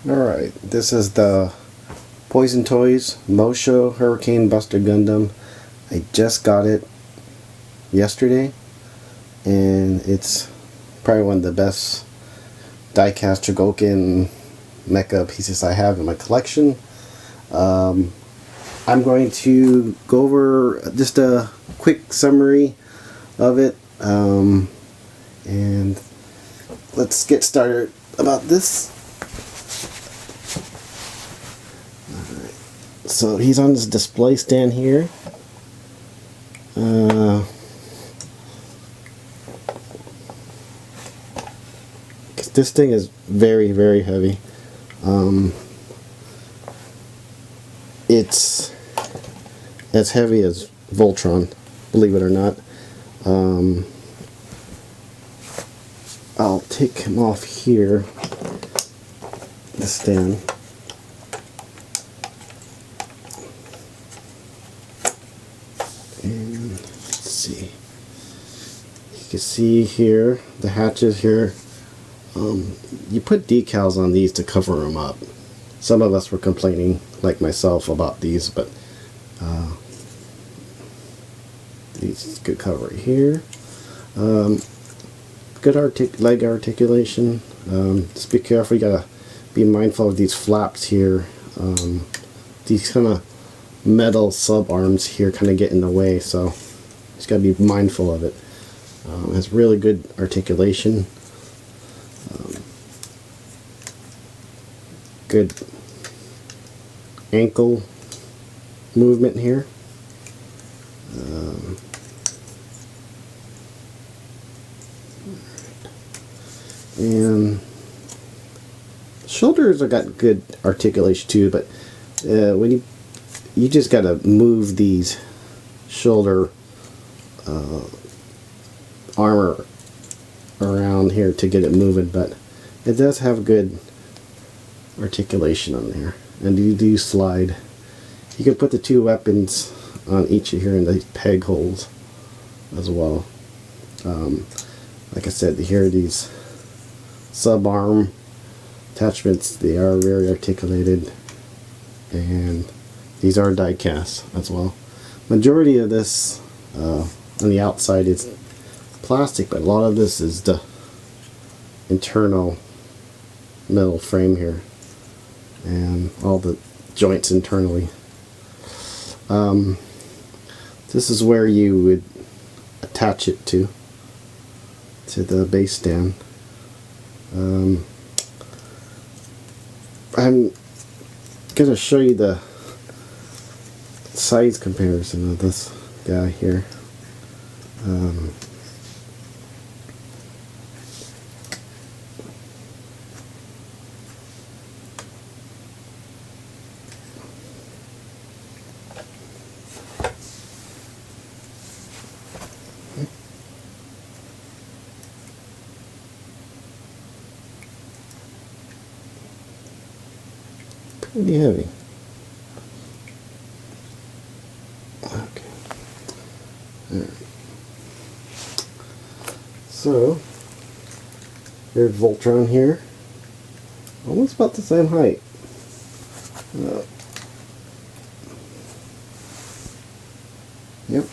Alright, this is the Poison Toys Moshow Hurricane Buster Gundam. I just got it yesterday, and it's probably one of the best die-cast Chogokin mecha pieces I have in my collection. I'm going to go over just a quick summary of it, and let's get started about this. So he's on this display stand here. This thing is very, very heavy. It's as heavy as Voltron, believe it or not. I'll take him off here, the stand. And let's see. You can see here the hatches here. You put decals on these to cover them up. Some of us were complaining, like myself, about these, but these good cover right here. Good leg articulation. Just be careful. You gotta be mindful of these flaps here. These kind of metal sub arms here kind of get in the way, so just gotta be mindful of it. It has really good articulation. Good ankle movement here. And shoulders have got good articulation too, but when you just got to move these shoulder armor around here to get it moving, but it does have good articulation on there, and you do slide. You can put the two weapons on each of here in the peg holes as well. Like I said, here are these sub arm attachments. They are very articulated, and these are die cast as well. Majority of this on the outside is plastic, but a lot of this is the internal metal frame here and all the joints internally. This is where you would attach it to the base stand. I'm going to show you the size comparison of this guy here. Pretty heavy. Okay. Alright. So, there's Voltron here. Almost about the same height. Yep.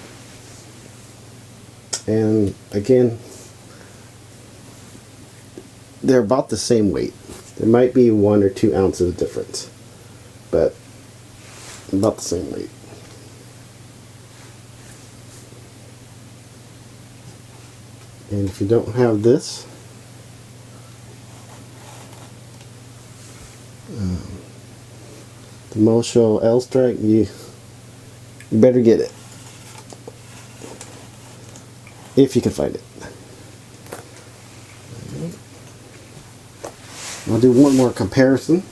And again, they're about the same weight. There might be 1 or 2 ounces difference, but about the same weight. And if you don't have this, the Moshow L Strike, you better get it if you can find it. I'll do one more comparison.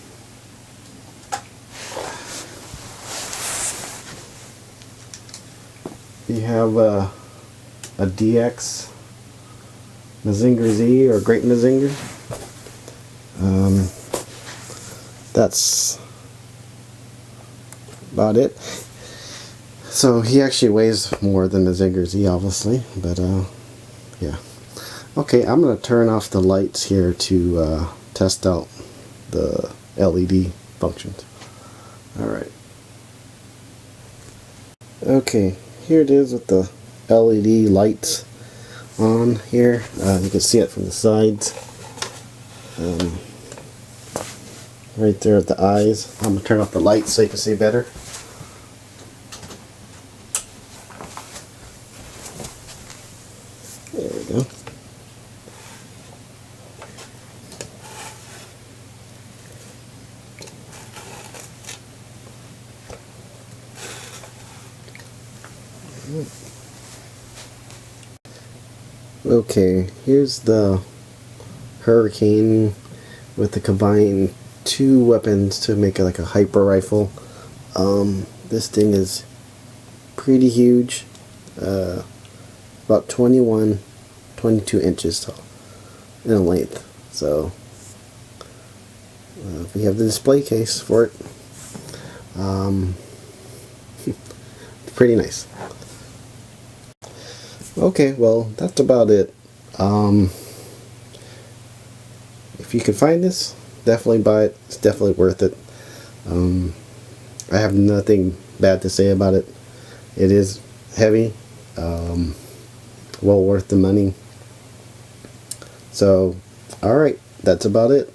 You have a DX Mazinger Z or Great Mazinger. That's about it. So he actually weighs more than Mazinger Z, obviously, but yeah. Okay, I'm going to turn off the lights here to test out the LED functions. Alright. Okay, here it is with the LED lights on here. You can see it from the sides. Right there at the eyes. I'm going to turn off the lights so you can see better. There we go. Okay, here's the Hurricane with the combined two weapons to make it like a hyper rifle. This thing is pretty huge, about 22 inches tall in length. So we have the display case for it. Pretty nice. Okay, well, that's about it. If you can find this, definitely buy it. It's definitely worth it. I have nothing bad to say about it. It is heavy, well worth the money. So, alright, that's about it.